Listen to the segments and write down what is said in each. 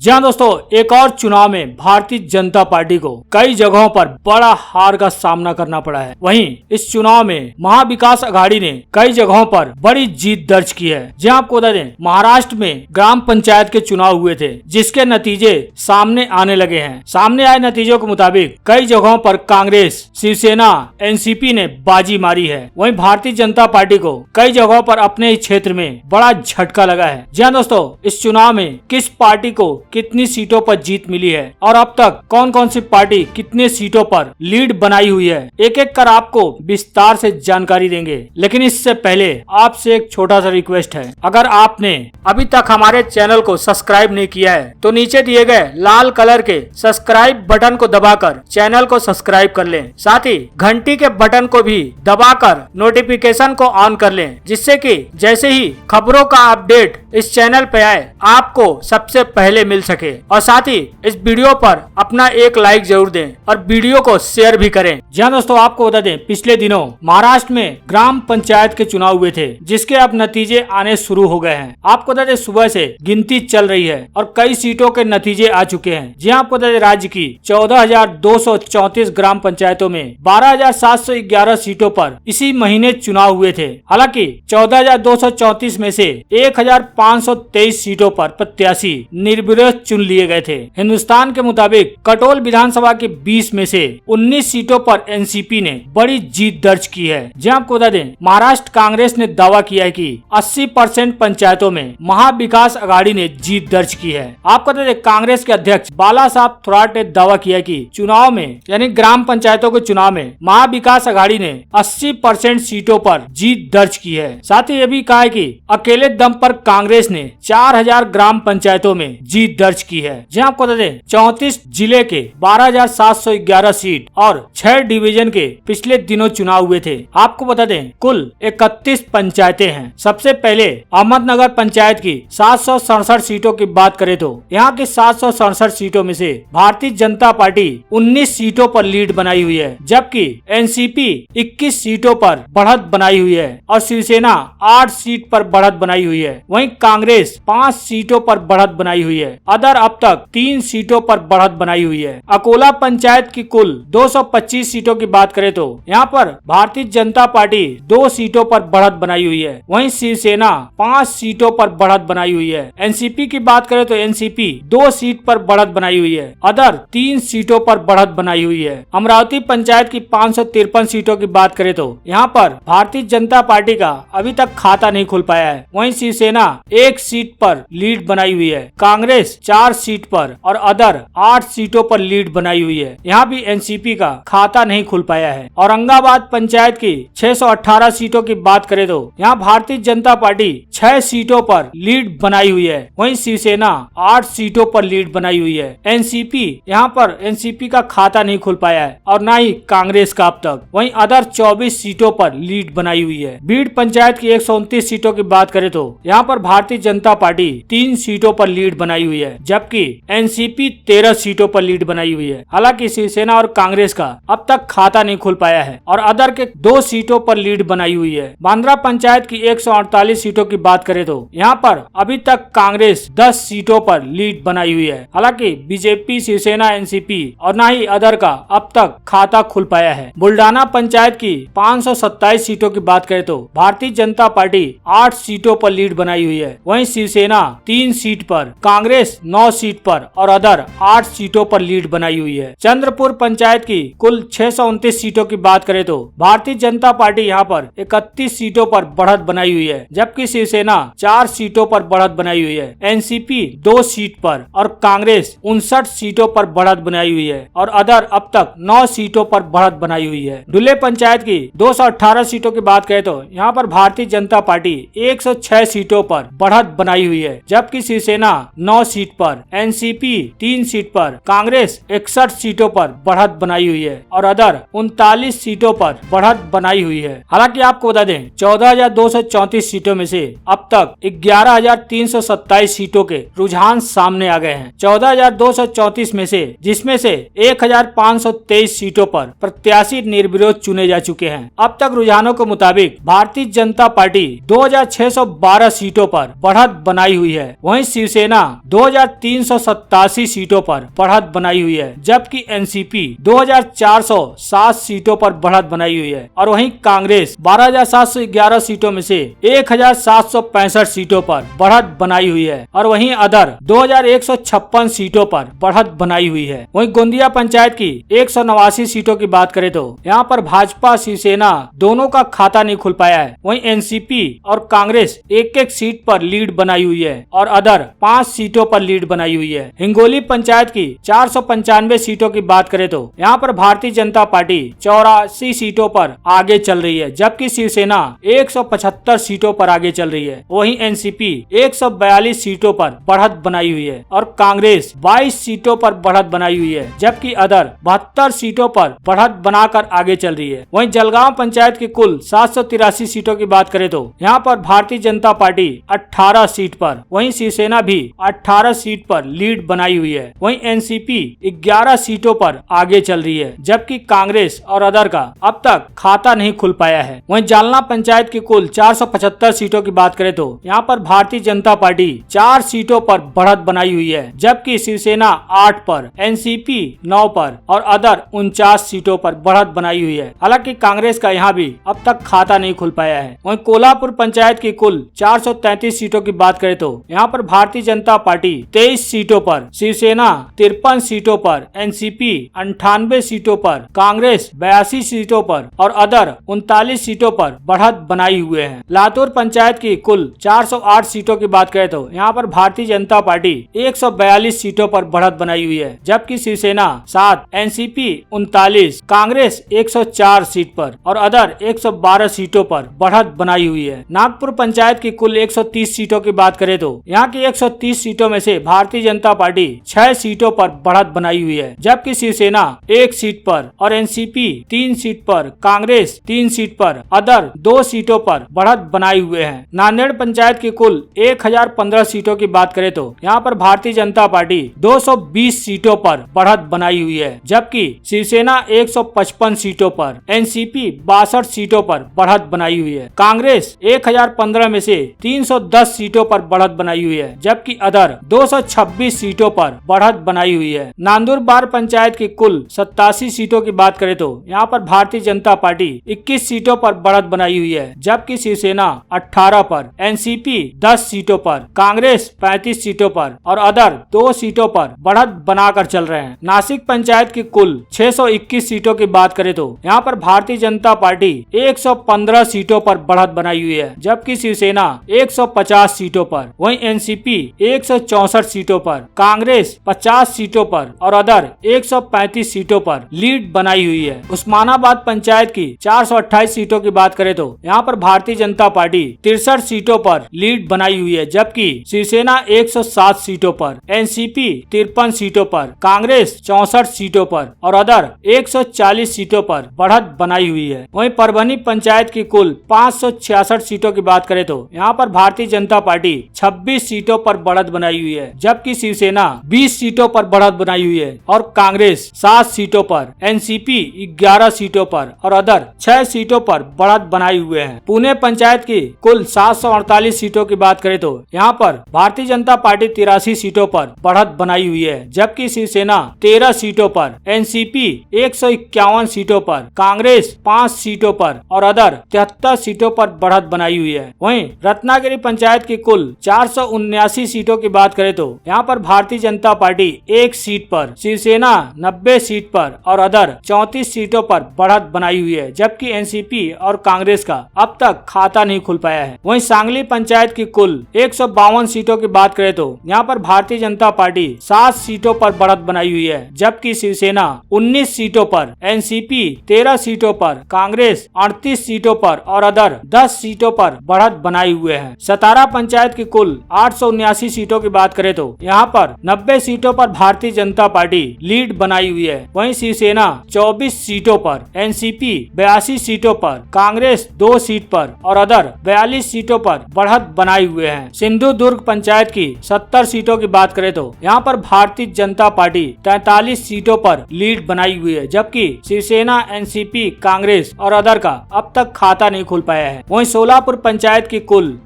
जी हाँ दोस्तों, एक और चुनाव में भारतीय जनता पार्टी को कई जगहों पर बड़ा हार का सामना करना पड़ा है। वहीं इस चुनाव में महाविकास आघाड़ी ने कई जगहों पर बड़ी जीत दर्ज की है। जी हाँ, आपको बता दें, महाराष्ट्र में ग्राम पंचायत के चुनाव हुए थे, जिसके नतीजे सामने आने लगे हैं। सामने आए नतीजों के मुताबिक कई जगहों पर कांग्रेस, शिवसेना, एनसीपी ने बाजी मारी है। वहीं भारतीय जनता पार्टी को कई जगहों पर अपने ही क्षेत्र में बड़ा झटका लगा है। जी हाँ दोस्तों, इस चुनाव में किस पार्टी को कितनी सीटों पर जीत मिली है और अब तक कौन कौन सी पार्टी कितने सीटों पर लीड बनाई हुई है, एक एक कर आपको विस्तार से जानकारी देंगे। लेकिन इससे पहले आपसे एक छोटा सा रिक्वेस्ट है, अगर आपने अभी तक हमारे चैनल को सब्सक्राइब नहीं किया है तो नीचे दिए गए लाल कलर के सब्सक्राइब बटन को दबाकर चैनल को सब्सक्राइब कर लें। साथ ही घंटी के बटन को भी दबाकर नोटिफिकेशन को ऑन कर लें, जिससे कि जैसे ही खबरों का अपडेट इस चैनल पे आए आपको सबसे पहले मिल सके। और साथ ही इस वीडियो पर अपना एक लाइक जरूर दें और वीडियो को शेयर भी करें। जी हाँ दोस्तों, आपको बता दें, पिछले दिनों महाराष्ट्र में ग्राम पंचायत के चुनाव हुए थे, जिसके अब नतीजे आने शुरू हो गए हैं। आपको बता दें, सुबह से गिनती चल रही है और कई सीटों के नतीजे आ चुके हैं। जी हाँ, आपको बता दें, राज्य की 14,234 ग्राम पंचायतों में 12,711 सीटों पर इसी महीने चुनाव हुए थे। हालांकि 14,234 में से 1,523 सीटों पर प्रत्याशी निर्विरोध चुन लिए गए थे। हिंदुस्तान के मुताबिक कटोल विधानसभा के 20 में से 19 सीटों पर एनसीपी ने बड़ी जीत दर्ज की है। जहां आपको बता दें, महाराष्ट्र कांग्रेस ने दावा किया है कि 80% पंचायतों में महाविकास आघाड़ी ने जीत दर्ज की है। आपको बता दें, कांग्रेस के अध्यक्ष बाला साहब थोराट ने दावा किया कि चुनाव में यानी ग्राम पंचायतों के चुनाव में महाविकास आघाड़ी ने 80% सीटों पर जीत दर्ज की है। साथ ही ये भी कहा है कि अकेले दम पर कांग्रेस ने 4,000 ग्राम पंचायतों में जीत दर्ज की है। जहां आपको बता दें, 34 जिले के 12,711 सीट और 6 डिवीजन के पिछले दिनों चुनाव हुए थे। आपको बता दें, कुल 31 पंचायतें हैं। सबसे पहले अहमदनगर पंचायत की 767 सीटों की बात करें तो यहाँ की 767 सीटों में से भारतीय जनता पार्टी 19 सीटों पर लीड बनाई हुई है, जबकि एनसीपी 21 सीटों पर बढ़त बनाई हुई है और शिवसेना 8 सीट पर बढ़त बनाई हुई है। वहीं कांग्रेस 5 सीटों पर बढ़त बनाई हुई है। अदर अब तक 3 सीटों पर बढ़त बनाई हुई है। अकोला पंचायत की कुल 225 सीटों की बात करें तो यहाँ पर भारतीय जनता पार्टी 2 सीटों पर बढ़त बनाई हुई है। वहीं शिवसेना 5 सीटों पर बढ़त बनाई हुई है। एनसीपी की बात करें तो एनसीपी 2 सीट पर बढ़त बनाई हुई है। अदर 3 सीटों पर बढ़त बनाई हुई है। अमरावती पंचायत की 553 सीटों की बात करें तो यहाँ पर भारतीय जनता पार्टी का अभी तक खाता नहीं खुल पाया है। वहीं शिवसेना 1 सीट पर लीड बनाई हुई है। कांग्रेस 4 सीट पर और अदर 8 सीटों पर लीड बनाई हुई है। यहाँ भी एनसीपी का खाता नहीं खुल पाया है। औरंगाबाद पंचायत की 618 सीटों की बात करें तो यहाँ भारतीय जनता पार्टी 6 सीटों पर लीड बनाई हुई है। वहीं शिवसेना 8 सीटों पर लीड बनाई हुई है। एनसीपी यहाँ पर एनसीपी का खाता नहीं खुल पाया है और न ही कांग्रेस का अब तक। वहीं अदर 24 सीटों पर लीड बनाई हुई है। बीड़ पंचायत की 129 सीटों की बात करें तो यहाँ पर भारतीय जनता पार्टी 3 सीटों पर लीड बनाई हुई है, जबकि एनसीपी 13 सीटों पर लीड बनाई हुई है। हालांकि शिवसेना और कांग्रेस का अब तक खाता नहीं खुल पाया है और अदर के 2 सीटों पर लीड बनाई हुई है। बांद्रा पंचायत की 148 सीटों की बात करें तो यहाँ पर अभी तक कांग्रेस 10 सीटों पर लीड बनाई हुई है। हालांकि बीजेपी, शिवसेना, एनसीपी और न ही अदर का अब तक खाता खुल पाया है। बुल्डाना पंचायत की 527 सीटों की बात करें तो भारतीय जनता पार्टी 8 सीटों पर लीड बनाई हुई है। वहीं शिवसेना 3 सीट पर, कांग्रेस 9 सीट पर और अदर 8 सीटों पर लीड बनाई हुई है। चंद्रपुर पंचायत की कुल 629 सीटों की बात करें तो भारतीय जनता पार्टी यहाँ पर 31 सीटों पर बढ़त बनाई हुई है, जबकि शिवसेना 4 सीटों पर बढ़त बनाई हुई है। एनसीपी 2 सीट पर और कांग्रेस 59 सीटों पर बढ़त बनाई हुई है और अदर अब तक 9 सीटों पर बढ़त बनाई हुई है। डुले पंचायत की 218 सीटों की बात करें तो यहाँ पर भारतीय जनता पार्टी 106 सीटों पर बढ़त बनाई हुई है, जबकि शिवसेना 9 सीट पर, एनसीपी 3 सीट पर, कांग्रेस 61 सीटों पर बढ़त बनाई हुई है और अदर 39 सीटों पर बढ़त बनाई हुई है। हालांकि आपको बता दें, 14,234 सीटों में से अब तक 11,327 सीटों के रुझान सामने आ गए हैं। 14,234 में से जिसमें से 1,523 सीटों पर प्रत्याशी निर्विरोध चुने जा चुके हैं। अब तक रुझानों के मुताबिक भारतीय जनता पार्टी 2,612 सीटों पर पर बढ़त बनाई हुई है। वहीं शिवसेना 2387 सीटों पर बढ़त बनाई हुई है, जबकि एनसीपी 2407 सीटों पर बढ़त बनाई हुई है और वहीं कांग्रेस 12711 सीटों में से 1765 सीटों पर बढ़त बनाई हुई है और वहीं अदर 2156 सीटों पर बढ़त बनाई हुई है। वहीं गोंदिया पंचायत की 189 सीटों की बात करें तो यहाँ पर भाजपा शिवसेना दोनों का खाता नहीं खुल पाया है। वहीं एनसीपी और कांग्रेस एक एक सीट पर लीड बनाई हुई है और अदर 5 सीटों पर लीड बनाई हुई है। हिंगोली पंचायत की 495 सीटों की बात करें तो यहाँ पर भारतीय जनता पार्टी 84 सीटों पर आगे चल रही है, जबकि शिवसेना 175 सीटों पर आगे चल रही है। वहीं एनसीपी 142 सीटों पर बढ़त बनाई हुई है और कांग्रेस 22 सीटों पर बढ़त बनाई हुई है, जबकि अदर 72 सीटों पर बढ़त बनाकर आगे चल रही है। वहीं जलगांव पंचायत की कुल 783 सीटों की बात करें तो यहाँ पर भारतीय जनता पार्टी 18 सीट पर, वहीं शिवसेना भी 18 सीट पर लीड बनाई हुई है। वहीं एनसीपी 11 सीटों पर आगे चल रही है, जबकि कांग्रेस और अदर का अब तक खाता नहीं खुल पाया है। वहीं जालना पंचायत की कुल 475 सीटों की बात करें तो यहाँ पर भारतीय जनता पार्टी 4 सीटों पर बढ़त बनाई हुई है, जबकि शिवसेना 8 पर, एनसीपी 9 पर और अदर 49 सीटों पर बढ़त बनाई हुई है। हालांकि कांग्रेस का यहाँ भी अब तक खाता नहीं खुल पाया है। वहीं कोल्हापुर पंचायत की कुल 433 सीटों की बात करें तो यहाँ पर भारतीय जनता पार्टी 23 सीटों पर, शिवसेना 53 सीटों पर, एनसीपी 98 सीटों पर, कांग्रेस 82 सीटों पर और अदर 39 सीटों पर बढ़त बनाई हुए हैं। लातूर पंचायत की कुल 408 सीटों की बात करें तो यहाँ पर भारतीय जनता पार्टी 142 सीटों पर बढ़त बनाई हुई है, जबकि शिवसेना 7, एनसीपी 39, कांग्रेस 104 सीट पर और अदर 112 सीटों पर बढ़त बनाई हुई है। नागपुर पंचायत की कुल 130 सीटों की बात करें तो यहाँ की 130 सीटों में से भारतीय जनता पार्टी 6 सीटों पर बढ़त बनाई हुई है, जबकि शिवसेना 1 सीट पर और एनसीपी 3 सीट पर, कांग्रेस 3 सीट पर, अदर 2 सीटों पर बढ़त बनाए हुए हैं। नांदेड़ पंचायत की कुल 1015 सीटों की बात करें तो यहाँ पर भारतीय जनता पार्टी 220 सीटों पर बढ़त बनाई हुई है, जबकि शिवसेना 155 सीटों पर, एनसीपी 62 सीटों पर बढ़त बनाई हुई है। कांग्रेस 1015 में से 310 सीटों पर बढ़त बनाई हुई है, जबकि अदर 226 सीटों पर बढ़त बनाई हुई है। नांदुरबार पंचायत की कुल 87 सीटों की बात करें तो यहाँ पर भारतीय जनता पार्टी 21 सीटों पर बढ़त बनाई हुई है, जबकि शिवसेना 18 पर, एनसीपी 10 सीटों पर, कांग्रेस 35 सीटों पर और अदर 2 सीटों पर बढ़त बनाकर चल रहे हैं। नासिक पंचायत की कुल 621 सीटों की बात करें तो यहाँ पर भारतीय जनता पार्टी 115 सीटों पर बढ़त बनाई हुई है, जबकि शिवसेना 150 सीटों पर, वहीं एनसीपी 164 सीटों पर, कांग्रेस 50 सीटों पर और अदर 135 सीटों पर लीड बनाई हुई है। उस्मानाबाद पंचायत की 428 सीटों की बात करें तो यहाँ पर भारतीय जनता पार्टी 63 सीटों पर लीड बनाई हुई है, जबकि शिवसेना 107 सीटों पर, एनसीपी 53 सीटों पर, कांग्रेस 64 सीटों पर और अदर 140 सीटों पर बढ़त बनाई हुई है। वहीं परभनी पंचायत की कुल 566 सीटों की बात करें तो यहाँ पर भारतीय जनता पार्टी 26 सीटों पर बढ़त बनाई हुई है, जबकि शिवसेना 20 सीटों पर बढ़त बनाई हुई है और कांग्रेस 7 सीटों पर, एनसीपी 11 सीटों पर और अदर 6 सीटों पर बढ़त बनाए हुए हैं। पुणे पंचायत की कुल 748 सीटों की बात करें तो यहाँ पर भारतीय जनता पार्टी 83 सीटों पर बढ़त बनाई हुई है, जबकि शिवसेना 13 सीटों पर, एनसीपी 151 सीटों पर, कांग्रेस 5 सीटों पर और अदर 73 सीटों पर बढ़त बनाई हुई है। वहीं रत्नागिरी पंचायत की कुल 479 सीटों की बात करें तो यहाँ पर भारतीय जनता पार्टी 1 सीट पर, शिवसेना 90 सीट पर और अदर 34 सीटों पर बढ़त बनाई हुई है, जबकि एनसीपी और कांग्रेस का अब तक खाता नहीं खुल पाया है। वहीं सांगली पंचायत की कुल 152 सीटों की बात करें तो यहाँ पर भारतीय जनता पार्टी 7 सीटों पर बढ़त बनाई हुई है, जबकि शिवसेना 19 सीटों पर, एनसीपी 13 सीटों पर, कांग्रेस 38 सीटों पर और अदर 10 सीटों पर बढ़त बनाए हुए हैं। सतारा पंचायत की कुल 879 सीटों की बात करें तो यहाँ पर 90 सीटों पर भारतीय जनता पार्टी लीड बनाई हुई है। वहीं शिवसेना 24 सीटों पर, एनसीपी 82 सीटों पर, कांग्रेस 2 सीट पर और अदर 42 सीटों पर बढ़त बनाए हुए हैं। सिंधुदुर्ग पंचायत की 70 सीटों की बात करें तो यहाँ पर भारतीय जनता पार्टी 43 सीटों पर लीड बनाई हुई है, जबकि शिवसेना, एनसीपी, कांग्रेस और अदर का अब तक खाता नहीं खुल पाया है। वहीं सोलापुर पंचायत की कुल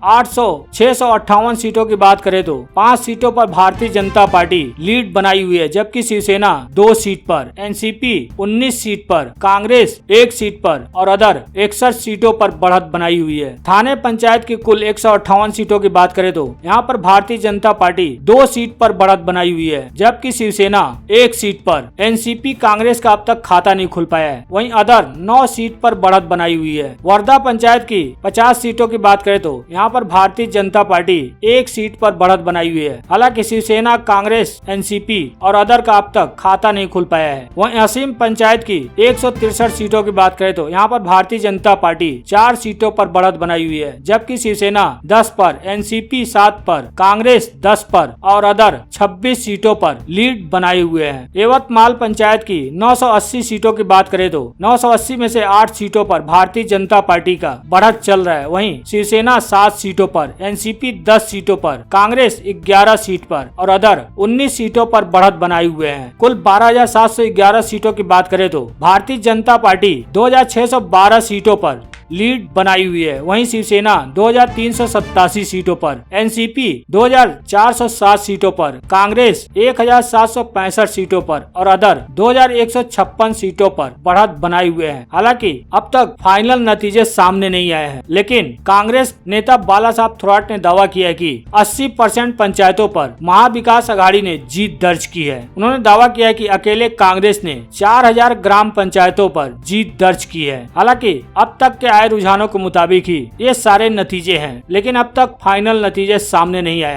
658 सीटों की बात करें तो 5 सीटों पर भारतीय जनता पार्टी लीड बनाई हुई है, जबकि शिवसेना 2 सीट पर, एनसीपी 19 सीट पर, कांग्रेस 1 सीट पर और अदर 61 सीटों पर बढ़त बनाई हुई है। थाने पंचायत की कुल 158 सीटों की बात करें तो यहाँ पर भारतीय जनता पार्टी 2 सीट पर बढ़त बनाई हुई है, जबकि शिवसेना 1 सीट पर, एनसीपी कांग्रेस का अब तक खाता नहीं खुल पाया है। वहीं अदर 9 सीट पर बढ़त बनाई हुई है। वर्धा पंचायत की 50 सीटों की बात करें तो यहाँ पर भारतीय जनता पार्टी 1 सीट पर बढ़त बनाई हुई है। हालांकि शिवसेना, कांग्रेस, एनसीपी और अदर का अब तक खाता नहीं खुल पाया है। वहीं असीम पंचायत की 163 सीटों की बात करें तो यहाँ पर भारतीय जनता पार्टी 4 सीटों पर बढ़त बनाई हुई है, जबकि शिवसेना 10 पर, एनसीपी 7 पर, कांग्रेस 10 पर और अदर 26 सीटों पर लीड बनाए हुए हैं। यवतमाल पंचायत की 980 सीटों की बात करें तो 980 में से 8 सीटों पर भारतीय जनता पार्टी का बढ़त चल रहा है। वहीं शिवसेना 7 सीटों पर, एनसीपी 10 सीटों पर, कांग्रेस 11 सीट पर और अदर 19 सीटों पर बढ़त बनाए हुए हैं। कुल 12,711 सीटों की बात करें तो भारतीय जनता पार्टी 2,612 सीटों पर लीड बनाई हुई है। वहीं शिवसेना 2,387 सीटों पर, एनसीपी 2,407 सीटों पर, कांग्रेस 1,765 सीटों पर और अदर 2,156 सीटों पर बढ़त बनाए हुए हैं। हालांकि अब तक फाइनल नतीजे सामने नहीं आए हैं, लेकिन कांग्रेस नेता बाला साहब थोराट ने दावा किया कि 80% पंचायतों पर महाविकास अघाड़ी ने जीत दर्ज की है। उन्होंने दावा किया कि अकेले कांग्रेस ने 4,000 ग्राम पंचायतों पर जीत दर्ज की है। हालांकि अब तक के आए रुझानों के मुताबिक ही ये सारे नतीजे हैं, लेकिन अब तक फाइनल नतीजे सामने नहीं आए हैं।